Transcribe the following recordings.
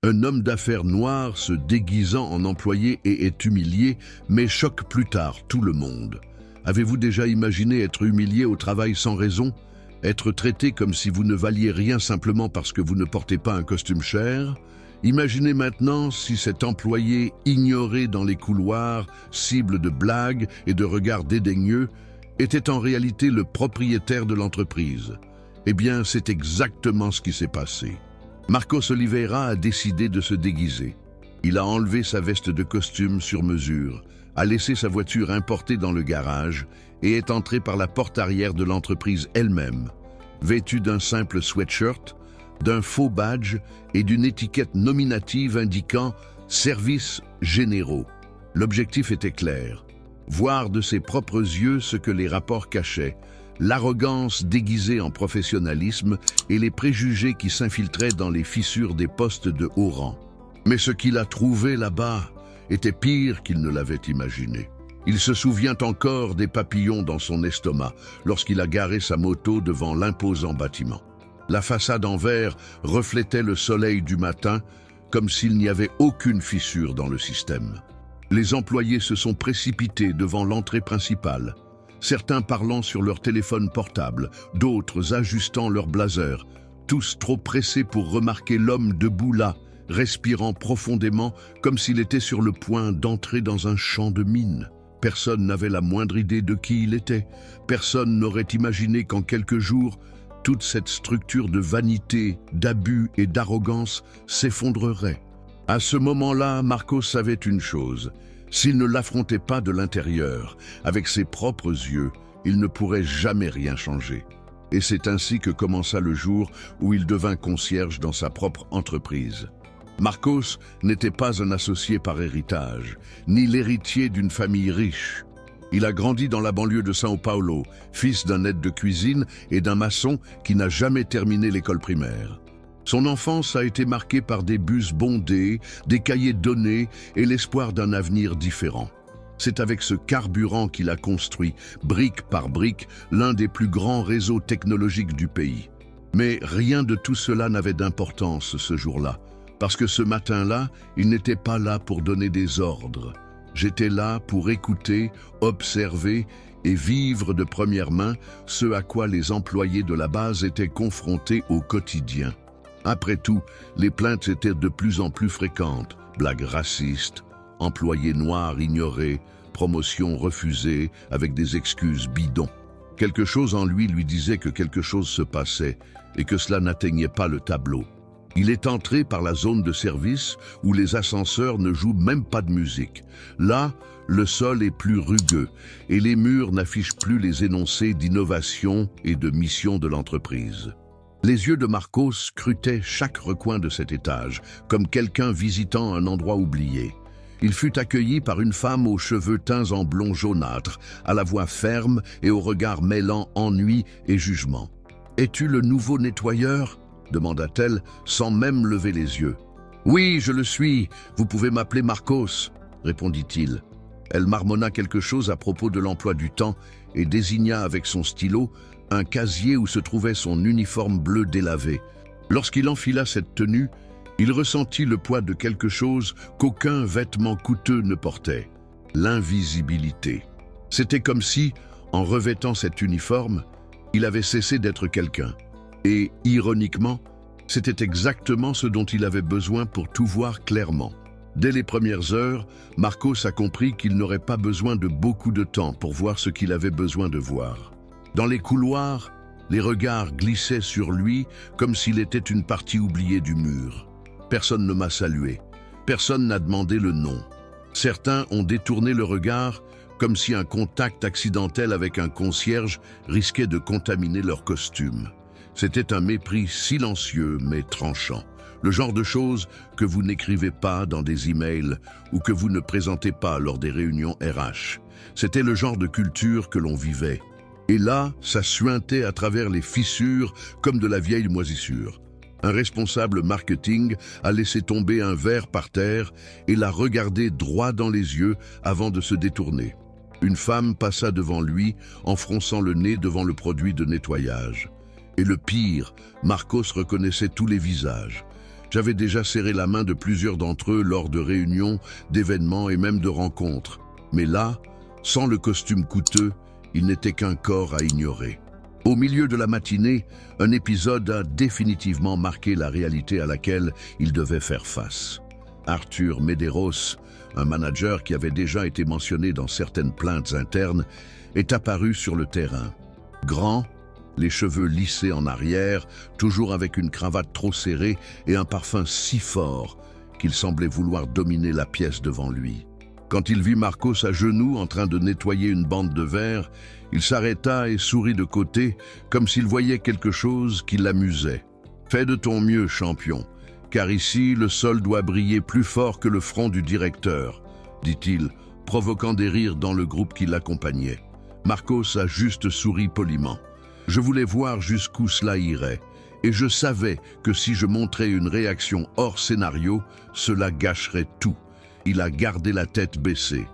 Un homme d'affaires noir se déguisant en employé et est humilié, mais choque plus tard tout le monde. Avez-vous déjà imaginé être humilié au travail sans raison? Être traité comme si vous ne valiez rien simplement parce que vous ne portez pas un costume cher? Imaginez maintenant si cet employé ignoré dans les couloirs, cible de blagues et de regards dédaigneux, était en réalité le propriétaire de l'entreprise. Eh bien, c'est exactement ce qui s'est passé. Marcos Oliveira a décidé de se déguiser. Il a enlevé sa veste de costume sur mesure, a laissé sa voiture importée dans le garage et est entré par la porte arrière de l'entreprise elle-même, vêtu d'un simple sweatshirt, d'un faux badge et d'une étiquette nominative indiquant « Services généraux ». L'objectif était clair, voir de ses propres yeux ce que les rapports cachaient, l'arrogance déguisée en professionnalisme et les préjugés qui s'infiltraient dans les fissures des postes de haut rang. Mais ce qu'il a trouvé là-bas était pire qu'il ne l'avait imaginé. Il se souvient encore des papillons dans son estomac lorsqu'il a garé sa moto devant l'imposant bâtiment. La façade en verre reflétait le soleil du matin comme s'il n'y avait aucune fissure dans le système. Les employés se sont précipités devant l'entrée principale, certains parlant sur leur téléphone portable, d'autres ajustant leur blazer, tous trop pressés pour remarquer l'homme debout là, respirant profondément comme s'il était sur le point d'entrer dans un champ de mines. Personne n'avait la moindre idée de qui il était. Personne n'aurait imaginé qu'en quelques jours, toute cette structure de vanité, d'abus et d'arrogance s'effondrerait. À ce moment-là, Marcos savait une chose. S'il ne l'affrontait pas de l'intérieur, avec ses propres yeux, il ne pourrait jamais rien changer. Et c'est ainsi que commença le jour où il devint concierge dans sa propre entreprise. Marcos n'était pas un associé par héritage, ni l'héritier d'une famille riche. Il a grandi dans la banlieue de São Paulo, fils d'un aide de cuisine et d'un maçon qui n'a jamais terminé l'école primaire. Son enfance a été marquée par des bus bondés, des cahiers donnés et l'espoir d'un avenir différent. C'est avec ce carburant qu'il a construit, brique par brique, l'un des plus grands réseaux technologiques du pays. Mais rien de tout cela n'avait d'importance ce jour-là, parce que ce matin-là, il n'était pas là pour donner des ordres. J'étais là pour écouter, observer et vivre de première main ce à quoi les employés de la base étaient confrontés au quotidien. Après tout, les plaintes étaient de plus en plus fréquentes. Blagues racistes, employés noirs ignorés, promotions refusées avec des excuses bidons. Quelque chose en lui disait que quelque chose se passait et que cela n'atteignait pas le tableau. Il est entré par la zone de service où les ascenseurs ne jouent même pas de musique. Là, le sol est plus rugueux et les murs n'affichent plus les énoncés d'innovation et de mission de l'entreprise. Les yeux de Marcos scrutaient chaque recoin de cet étage, comme quelqu'un visitant un endroit oublié. Il fut accueilli par une femme aux cheveux teints en blond jaunâtre, à la voix ferme et au regard mêlant ennui et jugement. « Es-tu le nouveau nettoyeur ?» demanda-t-elle, sans même lever les yeux. « Oui, je le suis. Vous pouvez m'appeler Marcos, » répondit-il. Elle marmonna quelque chose à propos de l'emploi du temps et désigna avec son stylo un casier où se trouvait son uniforme bleu délavé. Lorsqu'il enfila cette tenue, il ressentit le poids de quelque chose qu'aucun vêtement coûteux ne portait, l'invisibilité. C'était comme si, en revêtant cet uniforme, il avait cessé d'être quelqu'un. Et, ironiquement, c'était exactement ce dont il avait besoin pour tout voir clairement. Dès les premières heures, Marcos a compris qu'il n'aurait pas besoin de beaucoup de temps pour voir ce qu'il avait besoin de voir. Dans les couloirs, les regards glissaient sur lui comme s'il était une partie oubliée du mur. Personne ne m'a salué. Personne n'a demandé le nom. Certains ont détourné le regard comme si un contact accidentel avec un concierge risquait de contaminer leur costume. C'était un mépris silencieux mais tranchant. Le genre de choses que vous n'écrivez pas dans des emails ou que vous ne présentez pas lors des réunions RH. C'était le genre de culture que l'on vivait. Et là, ça suintait à travers les fissures comme de la vieille moisissure. Un responsable marketing a laissé tomber un verre par terre et l'a regardé droit dans les yeux avant de se détourner. Une femme passa devant lui en fronçant le nez devant le produit de nettoyage. Et le pire, Marcos reconnaissait tous les visages. J'avais déjà serré la main de plusieurs d'entre eux lors de réunions, d'événements et même de rencontres. Mais là, sans le costume coûteux, il n'était qu'un corps à ignorer. Au milieu de la matinée, un épisode a définitivement marqué la réalité à laquelle il devait faire face. Arthur Medeiros, un manager qui avait déjà été mentionné dans certaines plaintes internes, est apparu sur le terrain. Grand, les cheveux lissés en arrière, toujours avec une cravate trop serrée et un parfum si fort qu'il semblait vouloir dominer la pièce devant lui. Quand il vit Marcos à genoux en train de nettoyer une bande de verre, il s'arrêta et sourit de côté, comme s'il voyait quelque chose qui l'amusait. « Fais de ton mieux, champion, car ici, le sol doit briller plus fort que le front du directeur, » dit-il, provoquant des rires dans le groupe qui l'accompagnait. Marcos a juste souri poliment. Je voulais voir jusqu'où cela irait, et je savais que si je montrais une réaction hors scénario, cela gâcherait tout. Il a gardé la tête baissée.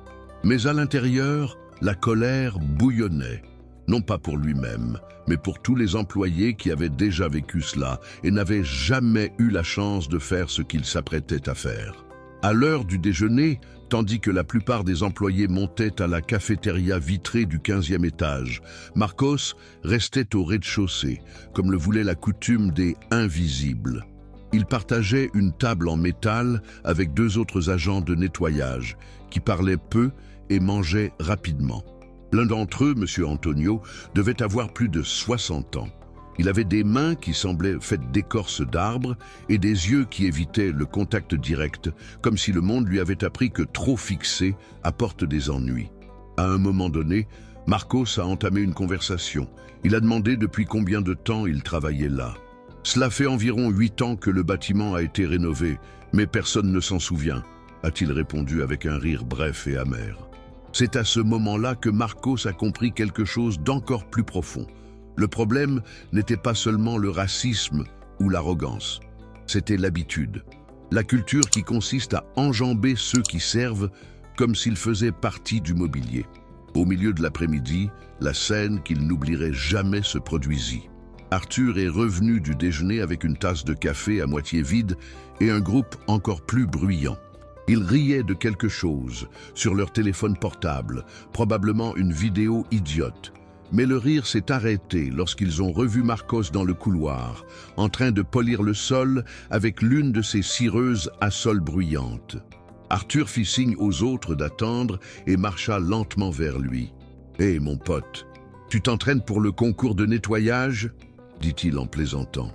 Mais à l'intérieur, la colère bouillonnait. Non pas pour lui-même, mais pour tous les employés qui avaient déjà vécu cela et n'avaient jamais eu la chance de faire ce qu'ils s'apprêtaient à faire. À l'heure du déjeuner, tandis que la plupart des employés montaient à la cafétéria vitrée du 15e étage, Marcos restait au rez-de-chaussée, comme le voulait la coutume des invisibles. Il partageait une table en métal avec deux autres agents de nettoyage, qui parlaient peu et mangeaient rapidement. L'un d'entre eux, M. Antonio, devait avoir plus de 60 ans. Il avait des mains qui semblaient faites d'écorce d'arbres et des yeux qui évitaient le contact direct, comme si le monde lui avait appris que trop fixé apporte des ennuis. À un moment donné, Marcos a entamé une conversation. Il a demandé depuis combien de temps il travaillait là. « Cela fait environ 8 ans que le bâtiment a été rénové, mais personne ne s'en souvient », a-t-il répondu avec un rire bref et amer. C'est à ce moment-là que Marcos a compris quelque chose d'encore plus profond. Le problème n'était pas seulement le racisme ou l'arrogance, c'était l'habitude. La culture qui consiste à enjamber ceux qui servent comme s'ils faisaient partie du mobilier. Au milieu de l'après-midi, la scène qu'il n'oublierait jamais se produisit. Arthur est revenu du déjeuner avec une tasse de café à moitié vide et un groupe encore plus bruyant. Ils riaient de quelque chose sur leur téléphone portable, probablement une vidéo idiote. Mais le rire s'est arrêté lorsqu'ils ont revu Marcos dans le couloir, en train de polir le sol avec l'une de ses cireuses à sol bruyantes. Arthur fit signe aux autres d'attendre et marcha lentement vers lui. « Hé, mon pote, tu t'entraînes pour le concours de nettoyage ?» dit-il en plaisantant.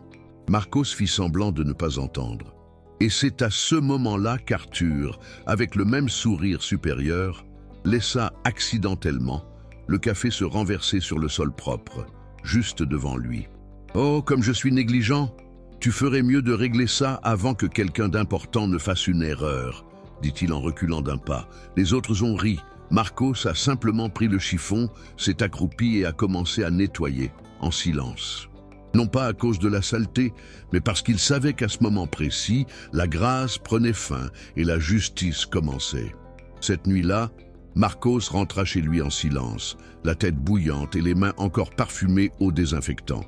Marcos fit semblant de ne pas entendre. Et c'est à ce moment-là qu'Arthur, avec le même sourire supérieur, laissa accidentellement le café se renverser sur le sol propre, juste devant lui. « Oh, comme je suis négligent, tu ferais mieux de régler ça avant que quelqu'un d'important ne fasse une erreur, » dit-il en reculant d'un pas. Les autres ont ri. Marcos a simplement pris le chiffon, s'est accroupi et a commencé à nettoyer, en silence. Non pas à cause de la saleté, mais parce qu'il savait qu'à ce moment précis, la grâce prenait fin et la justice commençait. Cette nuit-là, Marcos rentra chez lui en silence, la tête bouillante et les mains encore parfumées au désinfectant.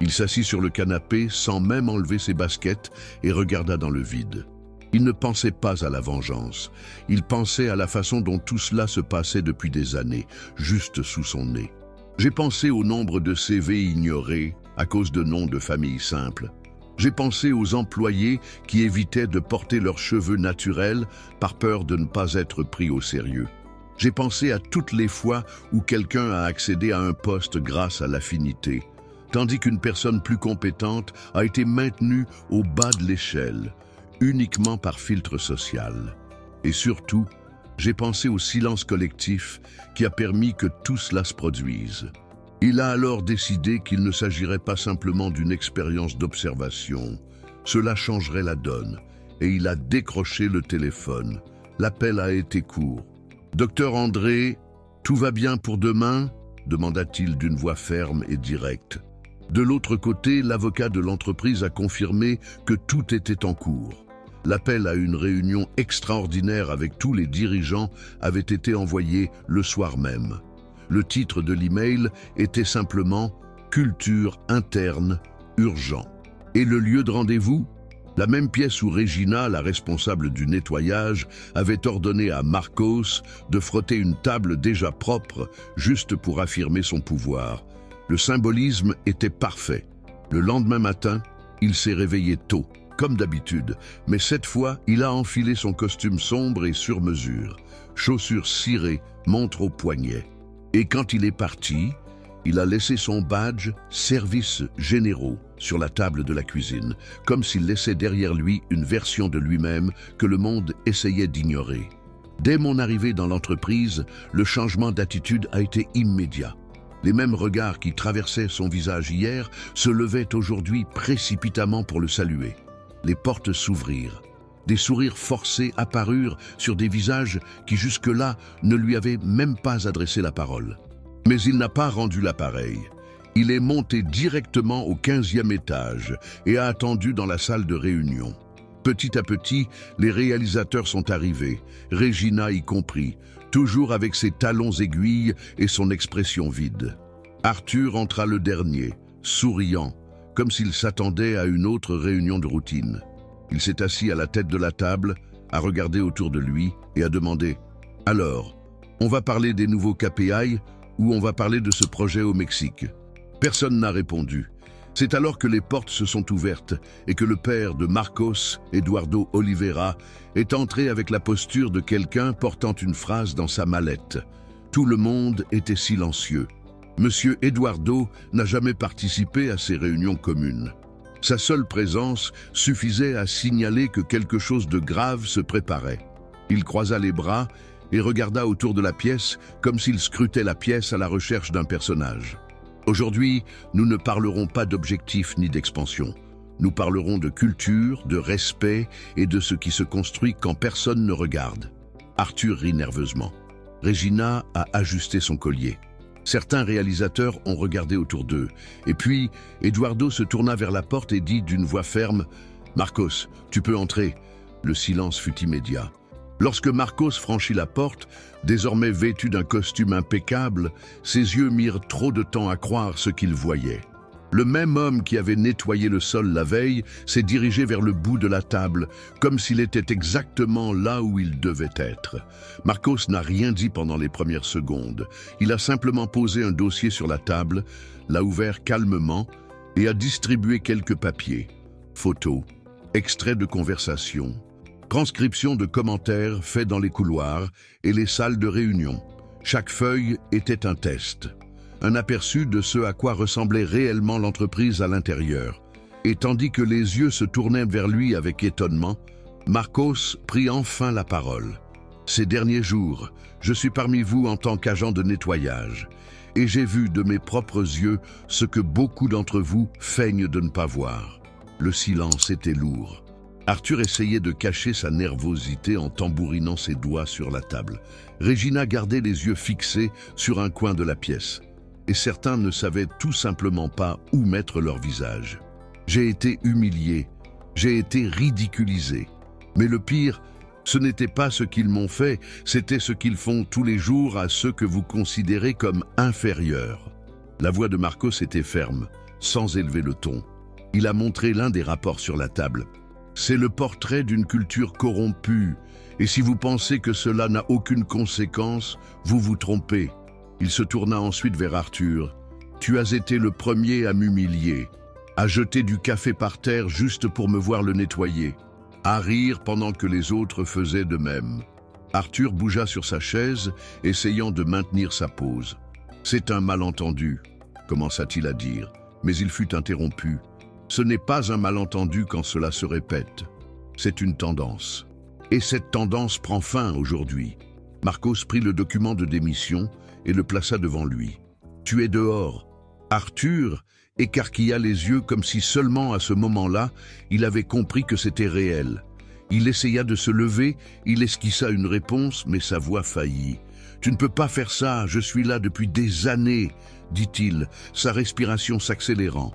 Il s'assit sur le canapé sans même enlever ses baskets et regarda dans le vide. Il ne pensait pas à la vengeance, il pensait à la façon dont tout cela se passait depuis des années, juste sous son nez. J'ai pensé au nombre de CV ignorés à cause de noms de famille simples. J'ai pensé aux employés qui évitaient de porter leurs cheveux naturels par peur de ne pas être pris au sérieux. J'ai pensé à toutes les fois où quelqu'un a accédé à un poste grâce à l'affinité, tandis qu'une personne plus compétente a été maintenue au bas de l'échelle, uniquement par filtre social. Et surtout, j'ai pensé au silence collectif qui a permis que tout cela se produise. Il a alors décidé qu'il ne s'agirait pas simplement d'une expérience d'observation. Cela changerait la donne, et il a décroché le téléphone. L'appel a été court. « Docteur André, tout va bien pour demain ?» demanda-t-il d'une voix ferme et directe. De l'autre côté, l'avocat de l'entreprise a confirmé que tout était en cours. L'appel à une réunion extraordinaire avec tous les dirigeants avait été envoyé le soir même. Le titre de l'email était simplement « Culture interne urgent ». Et le lieu de rendez-vous ? La même pièce où Regina, la responsable du nettoyage, avait ordonné à Marcos de frotter une table déjà propre, juste pour affirmer son pouvoir. Le symbolisme était parfait. Le lendemain matin, il s'est réveillé tôt, comme d'habitude, mais cette fois, il a enfilé son costume sombre et sur mesure, chaussures cirées, montre au poignet. Et quand il est parti, il a laissé son badge « Services généraux » sur la table de la cuisine, comme s'il laissait derrière lui une version de lui-même que le monde essayait d'ignorer. Dès mon arrivée dans l'entreprise, le changement d'attitude a été immédiat. Les mêmes regards qui traversaient son visage hier se levaient aujourd'hui précipitamment pour le saluer. Les portes s'ouvrirent. Des sourires forcés apparurent sur des visages qui jusque-là ne lui avaient même pas adressé la parole. Mais il n'a pas rendu l'appareil. Il est monté directement au 15e étage et a attendu dans la salle de réunion. Petit à petit, les réalisateurs sont arrivés, Regina y compris, toujours avec ses talons aiguilles et son expression vide. Arthur entra le dernier, souriant, comme s'il s'attendait à une autre réunion de routine. Il s'est assis à la tête de la table, a regardé autour de lui et a demandé « Alors, on va parler des nouveaux KPI ou on va parler de ce projet au Mexique ?» Personne n'a répondu. C'est alors que les portes se sont ouvertes et que le père de Marcos, Eduardo Oliveira, est entré avec la posture de quelqu'un portant une phrase dans sa mallette. Tout le monde était silencieux. Monsieur Eduardo n'a jamais participé à ces réunions communes. Sa seule présence suffisait à signaler que quelque chose de grave se préparait. Il croisa les bras et regarda autour de la pièce comme s'il scrutait la pièce à la recherche d'un personnage. Aujourd'hui, nous ne parlerons pas d'objectifs ni d'expansion. Nous parlerons de culture, de respect et de ce qui se construit quand personne ne regarde. Arthur rit nerveusement. Regina a ajusté son collier. Certains réalisateurs ont regardé autour d'eux. Et puis, Eduardo se tourna vers la porte et dit d'une voix ferme « Marcos, tu peux entrer ». Le silence fut immédiat. Lorsque Marcos franchit la porte, désormais vêtu d'un costume impeccable, ses yeux mirent trop de temps à croire ce qu'il voyait. Le même homme qui avait nettoyé le sol la veille s'est dirigé vers le bout de la table, comme s'il était exactement là où il devait être. Marcos n'a rien dit pendant les premières secondes. Il a simplement posé un dossier sur la table, l'a ouvert calmement et a distribué quelques papiers. Photos, extraits de conversation, transcription de commentaires faits dans les couloirs et les salles de réunion. Chaque feuille était un test, un aperçu de ce à quoi ressemblait réellement l'entreprise à l'intérieur. Et tandis que les yeux se tournaient vers lui avec étonnement, Marcos prit enfin la parole. « Ces derniers jours, je suis parmi vous en tant qu'agent de nettoyage, et j'ai vu de mes propres yeux ce que beaucoup d'entre vous feignent de ne pas voir. » Le silence était lourd. Arthur essayait de cacher sa nervosité en tambourinant ses doigts sur la table. Regina gardait les yeux fixés sur un coin de la pièce. Et certains ne savaient tout simplement pas où mettre leur visage. J'ai été humilié, j'ai été ridiculisé. Mais le pire, ce n'était pas ce qu'ils m'ont fait, c'était ce qu'ils font tous les jours à ceux que vous considérez comme inférieurs. La voix de Marcos était ferme, sans élever le ton. Il a montré l'un des rapports sur la table. C'est le portrait d'une culture corrompue, et si vous pensez que cela n'a aucune conséquence, vous vous trompez. Il se tourna ensuite vers Arthur. « Tu as été le premier à m'humilier, à jeter du café par terre juste pour me voir le nettoyer, à rire pendant que les autres faisaient de même. » Arthur bougea sur sa chaise, essayant de maintenir sa pose. « C'est un malentendu », commença-t-il à dire, mais il fut interrompu. Ce n'est pas un malentendu quand cela se répète. C'est une tendance. Et cette tendance prend fin aujourd'hui. Marcos prit le document de démission et le plaça devant lui. « Tu es dehors. » Arthur écarquilla les yeux comme si seulement à ce moment-là, il avait compris que c'était réel. Il essaya de se lever, il esquissa une réponse, mais sa voix faillit. « Tu ne peux pas faire ça, je suis là depuis des années, » dit-il, sa respiration s'accélérant.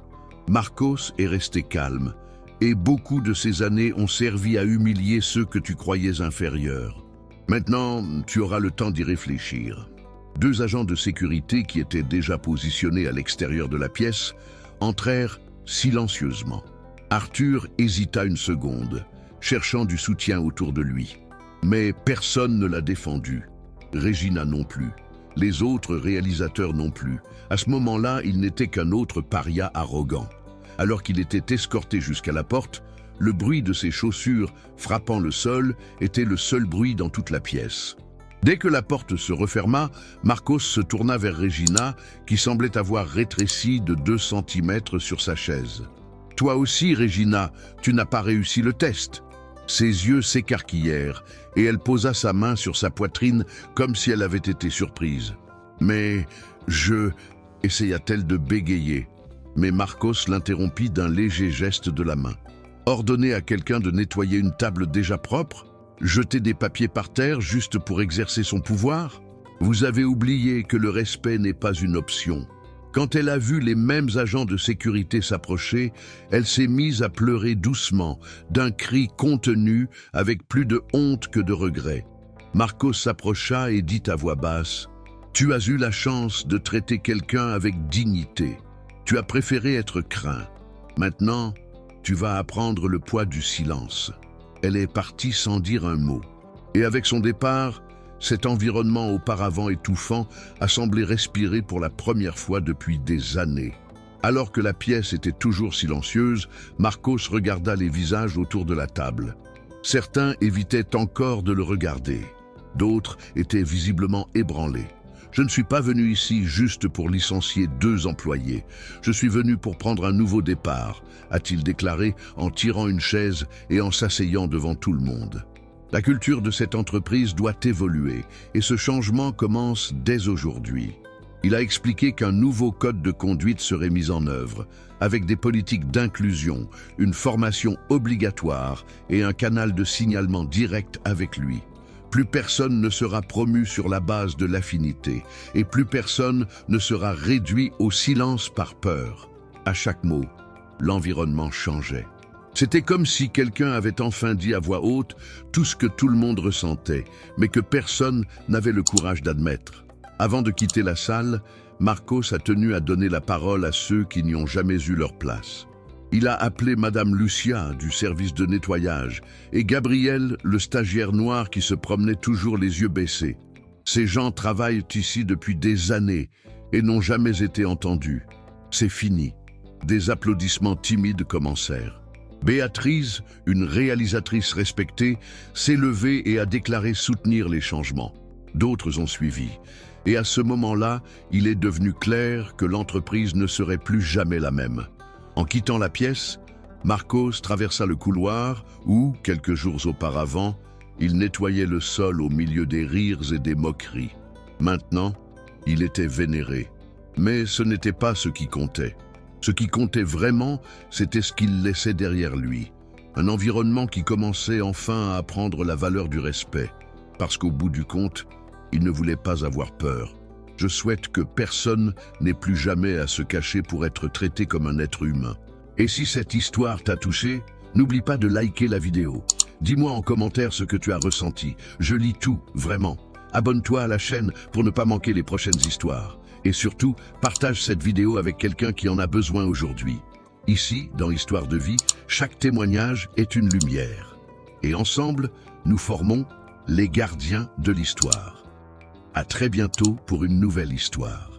Marcos est resté calme, et beaucoup de ces années ont servi à humilier ceux que tu croyais inférieurs. Maintenant, tu auras le temps d'y réfléchir. Deux agents de sécurité qui étaient déjà positionnés à l'extérieur de la pièce entrèrent silencieusement. Arthur hésita une seconde, cherchant du soutien autour de lui. Mais personne ne l'a défendu. Regina non plus. Les autres réalisateurs non plus. À ce moment-là, il n'était qu'un autre paria arrogant. Alors qu'il était escorté jusqu'à la porte, le bruit de ses chaussures frappant le sol était le seul bruit dans toute la pièce. Dès que la porte se referma, Marcos se tourna vers Regina, qui semblait avoir rétréci de 2 centimètres sur sa chaise. « Toi aussi, Regina, tu n'as pas réussi le test !» Ses yeux s'écarquillèrent et elle posa sa main sur sa poitrine comme si elle avait été surprise. « Mais essaya-t-elle de bégayer. Mais Marcos l'interrompit d'un léger geste de la main. Ordonner à quelqu'un de nettoyer une table déjà propre? Jeter des papiers par terre juste pour exercer son pouvoir? Vous avez oublié que le respect n'est pas une option. Quand elle a vu les mêmes agents de sécurité s'approcher, elle s'est mise à pleurer doucement, d'un cri contenu, avec plus de honte que de regret. Marcos s'approcha et dit à voix basse « Tu as eu la chance de traiter quelqu'un avec dignité. Tu as préféré être craint. Maintenant, tu vas apprendre le poids du silence. » Elle est partie sans dire un mot. Et avec son départ, cet environnement auparavant étouffant a semblé respirer pour la première fois depuis des années. Alors que la pièce était toujours silencieuse, Marcos regarda les visages autour de la table. Certains évitaient encore de le regarder. D'autres étaient visiblement ébranlés. « Je ne suis pas venu ici juste pour licencier 2 employés. Je suis venu pour prendre un nouveau départ », a-t-il déclaré en tirant une chaise et en s'asseyant devant tout le monde. La culture de cette entreprise doit évoluer et ce changement commence dès aujourd'hui. Il a expliqué qu'un nouveau code de conduite serait mis en œuvre, avec des politiques d'inclusion, une formation obligatoire et un canal de signalement direct avec lui. Plus personne ne sera promu sur la base de l'affinité et plus personne ne sera réduit au silence par peur. À chaque mot, l'environnement changeait. C'était comme si quelqu'un avait enfin dit à voix haute tout ce que tout le monde ressentait, mais que personne n'avait le courage d'admettre. Avant de quitter la salle, Marcos a tenu à donner la parole à ceux qui n'y ont jamais eu leur place. Il a appelé Madame Lucia du service de nettoyage et Gabriel, le stagiaire noir qui se promenait toujours les yeux baissés. Ces gens travaillent ici depuis des années et n'ont jamais été entendus. C'est fini. Des applaudissements timides commencèrent. Béatrice, une réalisatrice respectée, s'est levée et a déclaré soutenir les changements. D'autres ont suivi. Et à ce moment-là, il est devenu clair que l'entreprise ne serait plus jamais la même. En quittant la pièce, Marcos traversa le couloir où, quelques jours auparavant, il nettoyait le sol au milieu des rires et des moqueries. Maintenant, il était vénéré. Mais ce n'était pas ce qui comptait. Ce qui comptait vraiment, c'était ce qu'il laissait derrière lui. Un environnement qui commençait enfin à apprendre la valeur du respect. Parce qu'au bout du compte, il ne voulait pas avoir peur. Je souhaite que personne n'ait plus jamais à se cacher pour être traité comme un être humain. Et si cette histoire t'a touché, n'oublie pas de liker la vidéo. Dis-moi en commentaire ce que tu as ressenti. Je lis tout, vraiment. Abonne-toi à la chaîne pour ne pas manquer les prochaines histoires. Et surtout, partage cette vidéo avec quelqu'un qui en a besoin aujourd'hui. Ici, dans Histoire de vie, chaque témoignage est une lumière. Et ensemble, nous formons les gardiens de l'histoire. À très bientôt pour une nouvelle histoire.